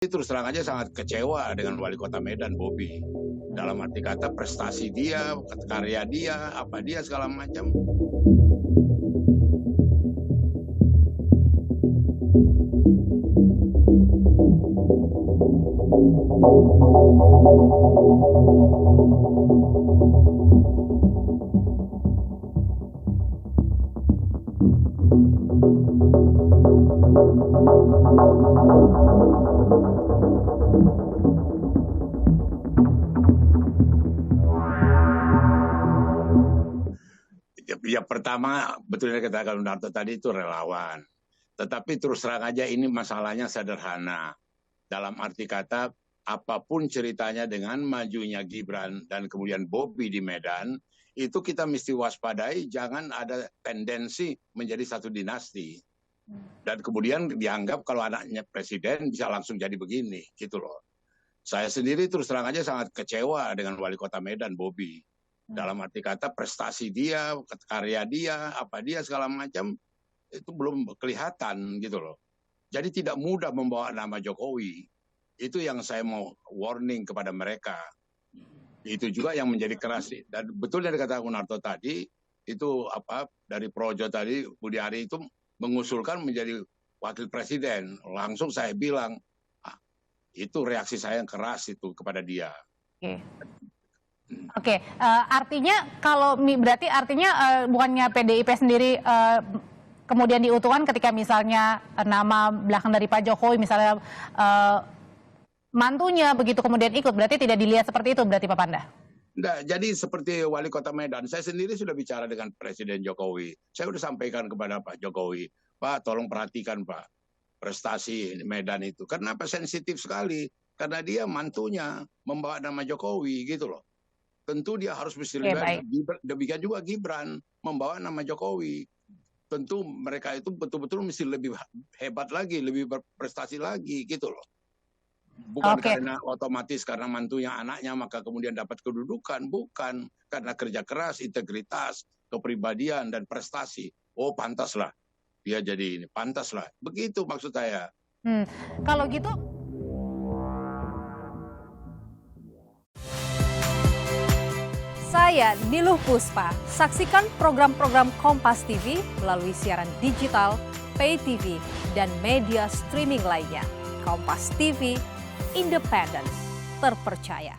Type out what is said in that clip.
Terus terang aja sangat kecewa dengan wali kota Medan, Bobi. Dalam arti kata prestasi dia, karya dia, apa dia segala macam. Ya pertama betul yang katakan Lunarto tadi itu relawan. Tetapi terus terang aja ini masalahnya sederhana. Dalam arti kata apapun ceritanya dengan majunya Gibran dan kemudian Bobi di Medan, itu kita mesti waspadai jangan ada tendensi menjadi satu dinasti. Dan kemudian dianggap kalau anaknya presiden bisa langsung jadi begini, gitu loh. Saya sendiri terus terang aja sangat kecewa dengan wali kota Medan, Bobi. Dalam arti kata prestasi dia, karya dia, apa dia segala macam itu belum kelihatan gitu loh. Jadi tidak mudah membawa nama Jokowi. Itu yang saya mau warning kepada mereka. Itu juga yang menjadi keras. Dan betul yang dikatakan Lunarto tadi, itu apa dari Projo tadi, Budi Ari itu mengusulkan menjadi wakil presiden. Langsung saya bilang, itu reaksi saya yang keras itu kepada dia. Oke, artinya kalau berarti artinya bukannya PDIP sendiri kemudian diuntungkan ketika misalnya nama belakang dari Pak Jokowi misalnya mantunya begitu kemudian ikut, berarti tidak dilihat seperti itu berarti Pak Panda? Enggak, jadi seperti wali kota Medan, saya sendiri sudah bicara dengan Presiden Jokowi. Saya sudah sampaikan kepada Pak Jokowi, Pak tolong perhatikan Pak prestasi Medan itu. Kenapa sensitif sekali? Karena dia mantunya membawa nama Jokowi gitu loh. Tentu dia harus lihat, demikian juga Gibran membawa nama Jokowi. Tentu mereka itu betul-betul mesti lebih hebat lagi, lebih berprestasi lagi gitu loh. Bukan karena otomatis karena mantunya anaknya maka kemudian dapat kedudukan, bukan. Karena kerja keras, integritas, kepribadian dan prestasi. Oh pantaslah dia jadi ini, pantaslah. Begitu maksud saya. Kalau gitu saya Niluh Puspa. Saksikan program-program Kompas TV melalui siaran digital, pay TV, dan media streaming lainnya. Kompas TV, independen, terpercaya.